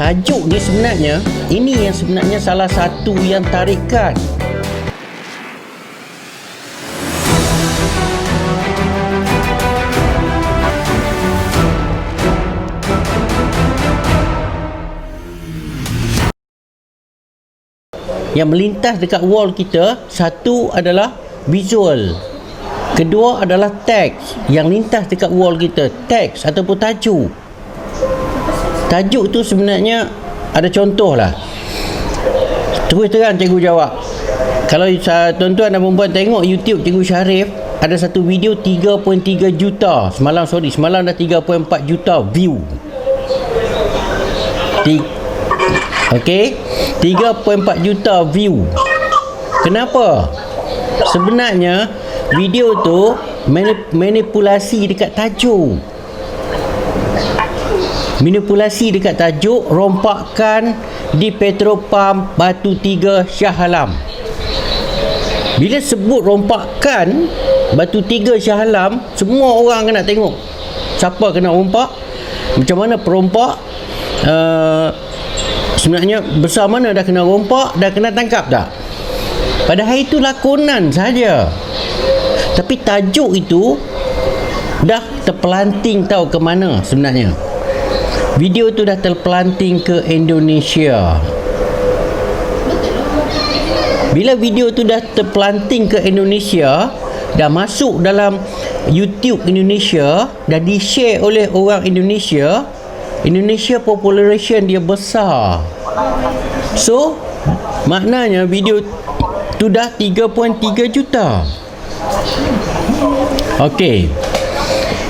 tajuk ni sebenarnya, ini yang sebenarnya salah satu yang tarikan. Yang melintas dekat wall kita, satu adalah visual, kedua adalah teks yang lintas dekat wall kita, teks ataupun tajuk. Tajuk tu sebenarnya ada contoh lah. Terus terang cikgu jawab. Kalau tuan-tuan dan perempuan tengok YouTube Cikgu Sharif, ada satu video 3.3 juta semalam dah 3.4 juta view. Okey, 3.4 juta view. Kenapa? Sebenarnya video tu manipulasi dekat tajuk. Manipulasi dekat tajuk, rompakan di Petropam Batu Tiga Shah Alam. Bila sebut rompakan Batu Tiga Shah Alam, semua orang kena tengok. Siapa kena rompak? Macam mana perompak? Sebenarnya besar mana dah kena rompak, dah kena tangkap tak? Padahal itu lakonan saja. Tapi tajuk itu dah terpelanting tahu ke mana sebenarnya. Video tu dah terpelanting ke Indonesia. Bila video tu dah terpelanting ke Indonesia, dah masuk dalam YouTube Indonesia, dah di-share oleh orang Indonesia, Indonesia population dia besar. So, maknanya video tu dah 3.3 juta. Okey.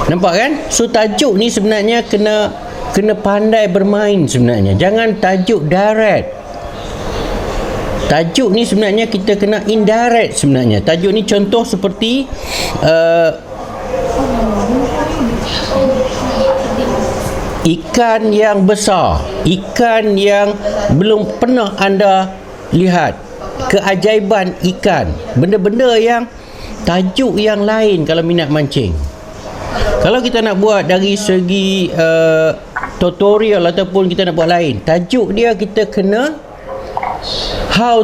Nampak kan? So tajuk ni sebenarnya kena pandai bermain sebenarnya. Jangan tajuk direct. Tajuk ni sebenarnya kita kena indirect sebenarnya. Tajuk ni contoh seperti ikan yang besar, ikan yang belum pernah anda lihat, keajaiban ikan, benda-benda yang tajuk yang lain kalau minat mancing. Kalau kita nak buat dari segi tutorial ataupun kita nak buat lain, tajuk dia kita kena how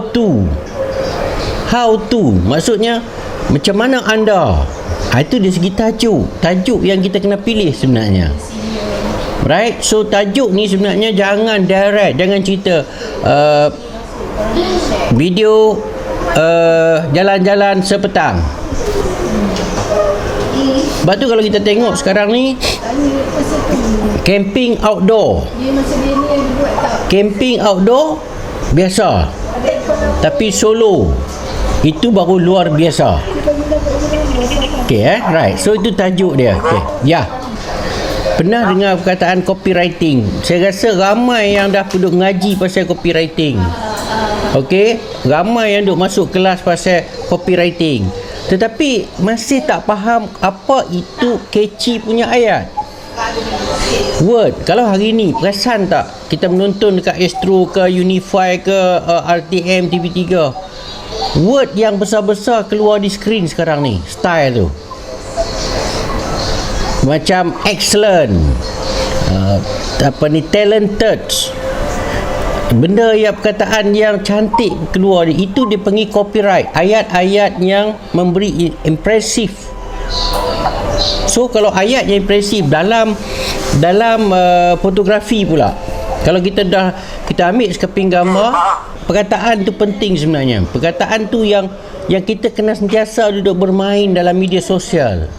to, maksudnya macam mana anda, itu dari segi tajuk yang kita kena pilih sebenarnya. Right, so tajuk ni sebenarnya jangan direct, jangan cerita video jalan-jalan sepetang. Sebab tu kalau kita tengok sekarang ni camping outdoor biasa, tapi solo itu baru luar biasa. Okay, right, so itu tajuk dia. Okay, ya. Pernah dengar perkataan copywriting? Saya rasa ramai yang dah duduk ngaji pasal copywriting. Okey, ramai yang duduk masuk kelas pasal copywriting. Tetapi masih tak faham apa itu catchy punya ayat. Word. Kalau hari ni perasan tak kita menonton dekat Astro ke Unify ke RTM TV3, word yang besar-besar keluar di skrin sekarang ni, style tu macam excellent, talented, benda yang perkataan yang cantik keluar, itu dia panggil copyright, ayat-ayat yang memberi impresif. So kalau ayat yang impresif dalam fotografi pula, kalau kita ambil sekeping gambar, perkataan tu penting sebenarnya. Perkataan tu yang kita kena sentiasa duduk bermain dalam media sosial.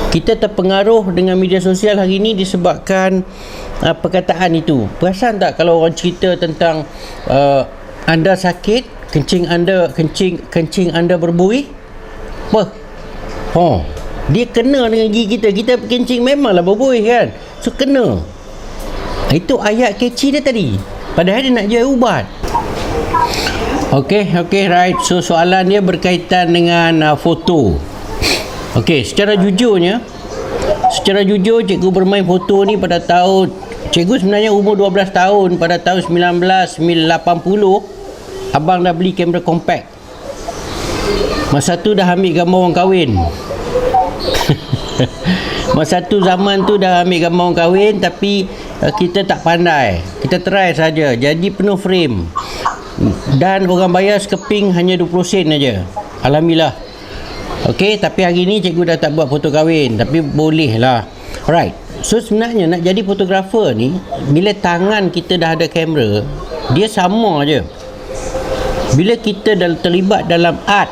Kita terpengaruh dengan media sosial hari ini disebabkan perkataan itu. Perasan tak kalau orang cerita tentang anda sakit, kencing anda berbuih? Apa? Dia kena dengan gigi kita. Kita kencing memanglah berbuih kan? So kena. Itu ayat catchy dia tadi. Padahal dia nak jual ubat. Okey, right. So soalan dia berkaitan dengan foto. Okey, secara jujur cikgu bermain foto ni pada tahun, cikgu sebenarnya umur 12 tahun pada tahun 1980. Abang dah beli kamera compact. Masa tu dah ambil gambar orang kahwin. Masa tu zaman tu dah ambil gambar orang kahwin, tapi kita tak pandai. Kita try saja. Jadi penuh frame. Dan orang bayar sekeping hanya 20 sen aja. Alhamdulillah. Okey, tapi hari ni cikgu dah tak buat foto kahwin, tapi boleh lah. Alright. So sebenarnya nak jadi fotografer ni, bila tangan kita dah ada kamera, dia sama je. Bila kita dah terlibat dalam art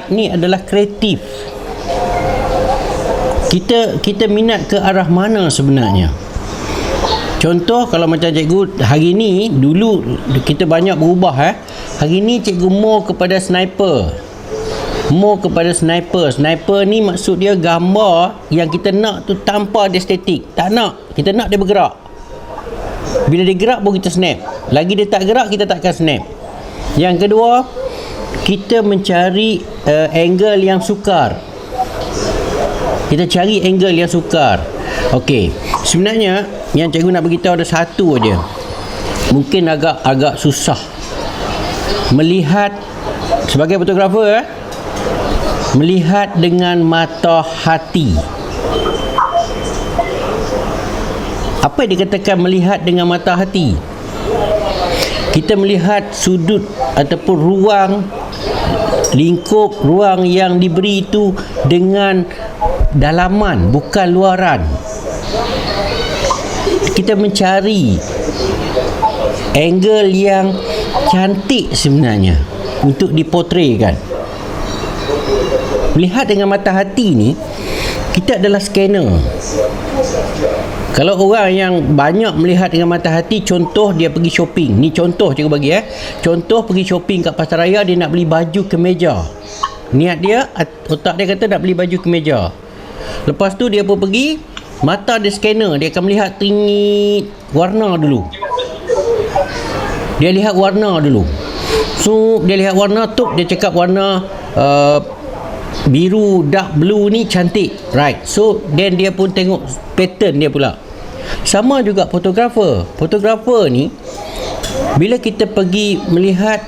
ni adalah kreatif. Kita minat ke arah mana sebenarnya? Contoh kalau macam cikgu hari ni, dulu kita banyak berubah. Hari ni cikgu more kepada sniper. Sniper ni maksud dia gambar yang kita nak tu tanpa dia statik. Tak nak. Kita nak dia bergerak. Bila dia gerak baru kita snap. Lagi dia tak gerak, kita takkan snap. Yang kedua, kita mencari angle yang sukar. Kita cari angle yang sukar. Okey. Sebenarnya yang cikgu nak beritahu ada satu aja. Mungkin agak susah. Melihat sebagai fotografer, melihat dengan mata hati. Apa yang dikatakan melihat dengan mata hati? Kita melihat sudut ataupun ruang, lingkup ruang yang diberi itu dengan dalaman, bukan luaran. Kita mencari angle yang cantik sebenarnya untuk dipotretkan. Melihat dengan mata hati ni, kita adalah scanner. Kalau orang yang banyak melihat dengan mata hati, contoh dia pergi shopping. Ni contoh cikgu bagi Contoh pergi shopping kat pasaraya, dia nak beli baju kemeja. Niat dia, otak dia kata nak beli baju kemeja. Lepas tu dia pun pergi, mata dia scanner, dia akan melihat tinggi warna dulu. Dia lihat warna dulu. So dia lihat warna tu, dia cakap warna biru dark blue ni cantik, right? So then dia pun tengok pattern dia pula. Sama juga fotografer ni, bila kita pergi melihat,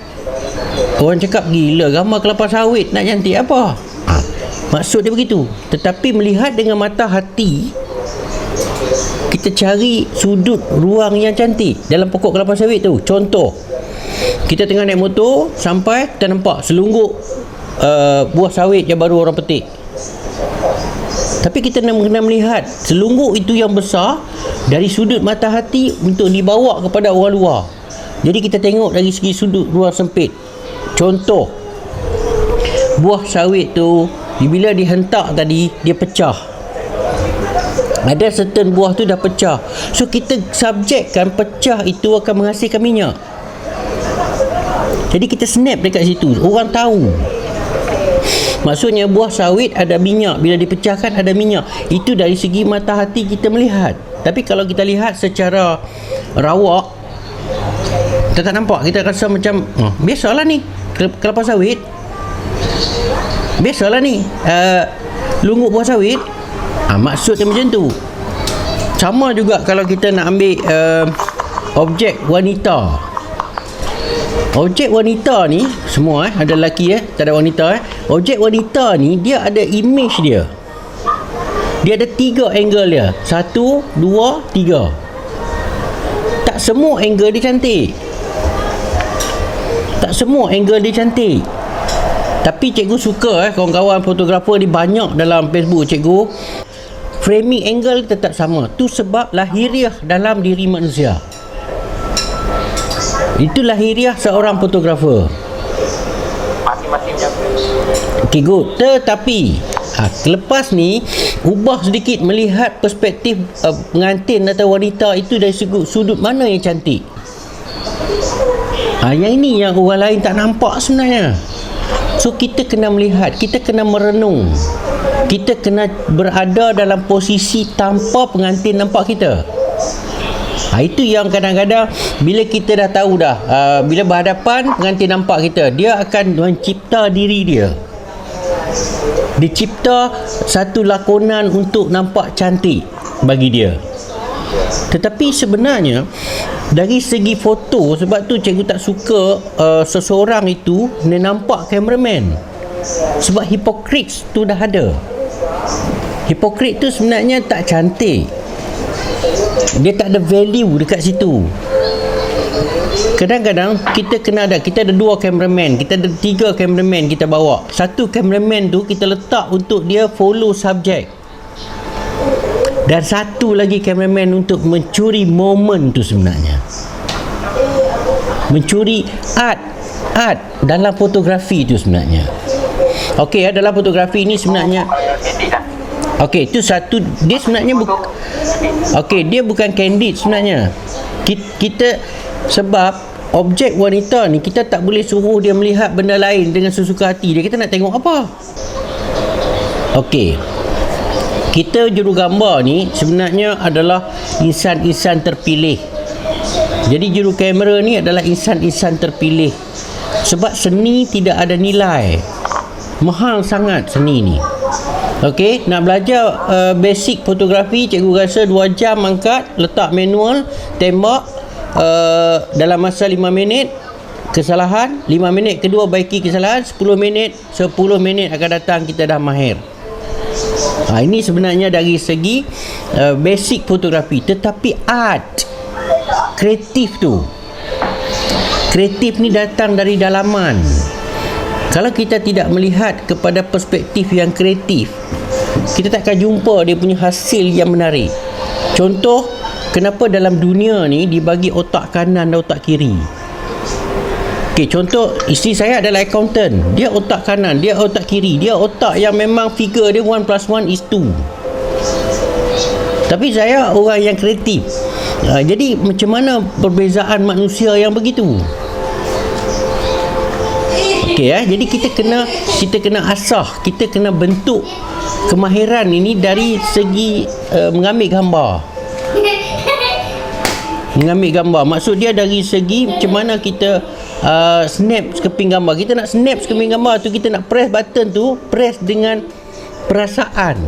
orang cakap gila gambar kelapa sawit nak cantik apa? Maksud dia begitu. Tetapi melihat dengan mata hati, kita cari sudut ruang yang cantik dalam pokok kelapa sawit tu. Contoh, kita tengah naik motor, sampai kita nampak selungguk buah sawit yang baru orang petik. Tapi kita kena melihat selungguk itu yang besar dari sudut mata hati untuk dibawa kepada orang luar. Jadi kita tengok dari segi sudut ruang sempit. Contoh, buah sawit tu bila dihentak tadi, dia pecah. Ada certain buah tu dah pecah. So kita subjekkan pecah itu akan menghasilkan minyak. Jadi kita snap dekat situ, orang tahu. Maksudnya buah sawit ada minyak, bila dipecahkan ada minyak. Itu dari segi mata hati kita melihat. Tapi kalau kita lihat secara rawak, kita tak nampak. Kita rasa macam biasalah ni kelapa sawit, biasalah ni lungguk buah sawit. Maksudnya macam tu. Sama juga kalau kita nak ambil objek wanita. Objek wanita ni semua ada lelaki tak ada wanita. Objek wanita ni dia ada image dia. Dia ada 3 angle dia. 1, 2, 3. Tak semua angle dia cantik. Tak semua angle dia cantik. Tapi cikgu suka kawan-kawan fotografer ni banyak dalam Facebook cikgu. Framing angle tetap sama. Tu sebab lahiriah dalam diri manusia. Itu lahiriah seorang fotografer. Masing-masing jaga. Okay, good. Tetapi lepas ni ubah sedikit melihat perspektif pengantin atau wanita itu dari sudut mana yang cantik. Yang ini yang orang lain tak nampak sebenarnya. So kita kena melihat, kita kena merenung, kita kena berada dalam posisi tanpa pengantin nampak kita. Itu yang kadang-kadang bila kita dah tahu dah, bila berhadapan pengantin nampak kita, dia akan mencipta diri dia. Dicipta satu lakonan untuk nampak cantik bagi dia. Tetapi sebenarnya dari segi foto, sebab tu cikgu tak suka seseorang itu dia nampak cameraman. Sebab hipokrit tu dah ada. Hipokrit tu sebenarnya tak cantik. Dia tak ada value dekat situ. Kadang-kadang kita ada 2 cameraman, kita ada 3 cameraman kita bawa. Satu cameraman tu kita letak untuk dia follow subjek, dan satu lagi cameraman untuk mencuri momen tu sebenarnya, mencuri art dalam fotografi tu sebenarnya. Okey, dalam fotografi ni sebenarnya okey, itu satu, dia sebenarnya okey, dia bukan candid sebenarnya. Kita sebab objek wanita ni kita tak boleh suruh dia melihat benda lain dengan sesuka hati dia. Kita nak tengok apa? Okey, kita jurugambar ni sebenarnya adalah insan-insan terpilih. Jadi juru kamera ni adalah insan-insan terpilih. Sebab seni tidak ada nilai. Mahal sangat seni ni. Okey, nak belajar basic fotografi, cikgu rasa 2 jam angkat, letak manual, tembak dalam masa 5 minit, kesalahan 5 minit kedua baiki kesalahan, 10 minit akan datang kita dah mahir. Ini sebenarnya dari segi basic fotografi. Tetapi art, kreatif ni datang dari dalaman. Kalau kita tidak melihat kepada perspektif yang kreatif, kita takkan jumpa dia punya hasil yang menarik. Contoh, kenapa dalam dunia ni dibagi otak kanan dan otak kiri. Okey, contoh, isteri saya adalah accountant. Dia otak kanan, dia otak kiri. Dia otak yang memang figure dia 1 + 1 = 2. Tapi saya orang yang kreatif. Jadi macam mana perbezaan manusia yang begitu? Okey, jadi kita kena asah, kita kena bentuk kemahiran ini dari segi mengambil gambar. Maksud dia dari segi macam mana kita snap sekeping gambar. Kita nak snap sekeping gambar tu, kita nak press button tu, press dengan perasaan.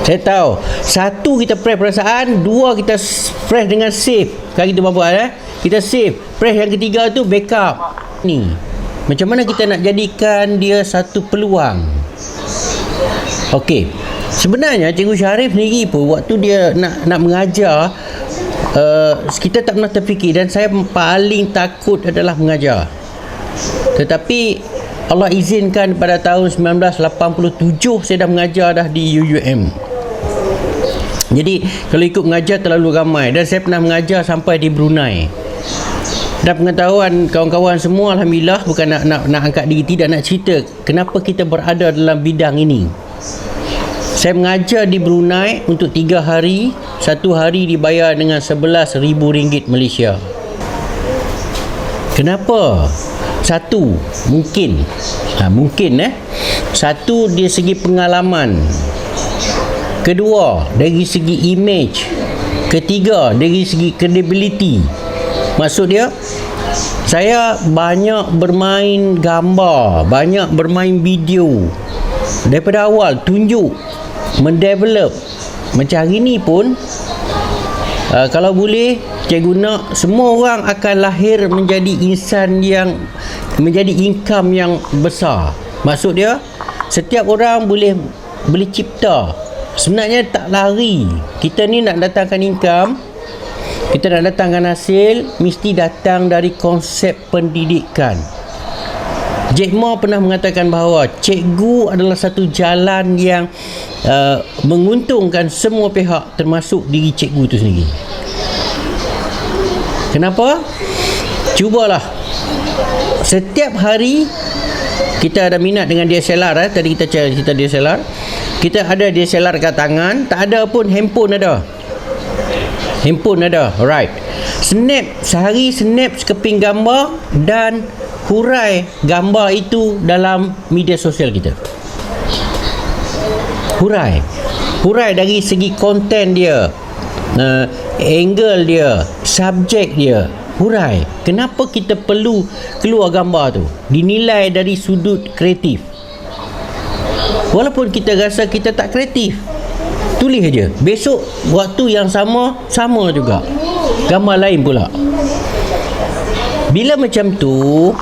Saya tahu, 1 kita press perasaan, 2 kita press dengan save. Kalau kita buat kita save. Press yang ketiga tu backup. Ni macam mana kita nak jadikan dia satu peluang. Okey, sebenarnya Cikgu Syarif sendiri pun waktu dia nak mengajar, kita tak pernah terfikir, dan saya paling takut adalah mengajar. Tetapi Allah izinkan pada tahun 1987 saya dah mengajar dah di UUM. Jadi kalau ikut mengajar terlalu ramai, dan saya pernah mengajar sampai di Brunei. Dan pengetahuan kawan-kawan semua, alhamdulillah, bukan nak angkat diri, tidak nak cerita kenapa kita berada dalam bidang ini. Saya mengajar di Brunei untuk 3 hari. 1 hari dibayar dengan RM11,000 Malaysia. Kenapa? Satu, mungkin satu, dari segi pengalaman. Kedua, dari segi image. Ketiga, dari segi credibility. Maksud dia, saya banyak bermain gambar, banyak bermain video. Daripada awal, tunjuk, mendevelop. Macam hari ni pun, kalau boleh, cikgu nak semua orang akan lahir menjadi insan yang menjadi income yang besar. Maksud dia, setiap orang boleh cipta. Sebenarnya tak lari. Kita ni nak datangkan income, kita nak datangkan hasil, mesti datang dari konsep pendidikan. Jack Ma pernah mengatakan bahawa cikgu adalah satu jalan yang menguntungkan semua pihak, termasuk diri cikgu itu sendiri. Kenapa? Cubalah. Setiap hari kita ada minat dengan DSLR. Tadi kita cerita DSLR. Kita ada DSLR kat tangan, tak ada pun handphone ada. Alright. Snap, sehari snap sekeping gambar dan hurai gambar itu dalam media sosial kita. Hurai dari segi konten dia, angle dia, subjek dia. Hurai. Kenapa kita perlu keluar gambar tu? Dinilai dari sudut kreatif. Walaupun kita rasa kita tak kreatif, tulis aja. Besok waktu yang sama juga, gambar lain pula. Bila macam tu,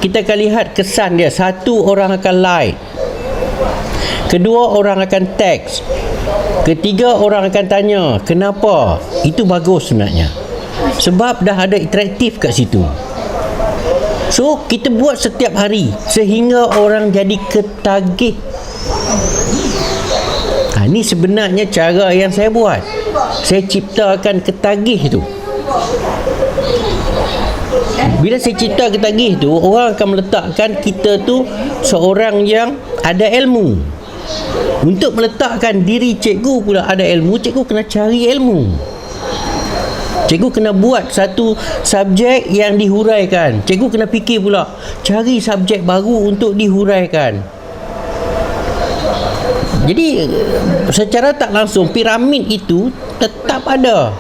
kita akan lihat kesan dia. 1, orang akan like. 2, orang akan text. Ketiga orang akan tanya, kenapa? Itu bagus sebenarnya. Sebab dah ada interaktif kat situ. So, kita buat setiap hari sehingga orang jadi ketagih. Ini sebenarnya cara yang saya buat. Saya ciptakan ketagih tu. Bila saya cipta ketagih tu, orang akan meletakkan kita tu seorang yang ada ilmu. Untuk meletakkan diri cikgu pula ada ilmu, cikgu kena cari ilmu. Cikgu kena buat satu subjek yang dihuraikan. Cikgu kena fikir pula, cari subjek baru untuk dihuraikan. Jadi secara tak langsung piramid itu tetap ada.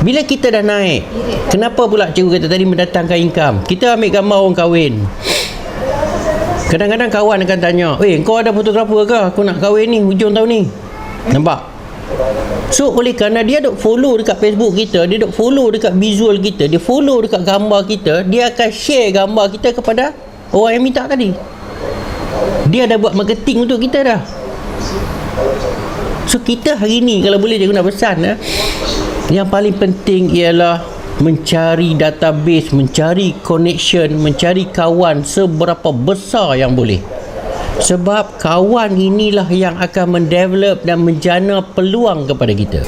Bila kita dah naik, kenapa pula cikgu kata tadi mendatangkan income? Kita ambil gambar orang kahwin. Kadang-kadang kawan akan tanya, kau ada fotografer ke? Aku nak kahwin ni hujung tahun ni. Nampak? So oleh kerana dia duk follow dekat Facebook kita, dia duk follow dekat visual kita, dia follow dekat gambar kita, dia akan share gambar kita kepada orang yang minta tadi. Dia dah buat marketing untuk kita dah. So kita hari ni kalau boleh cikgu nak pesan, yang paling penting ialah mencari database, mencari connection, mencari kawan seberapa besar yang boleh. Sebab kawan inilah yang akan mendevelop dan menjana peluang kepada kita.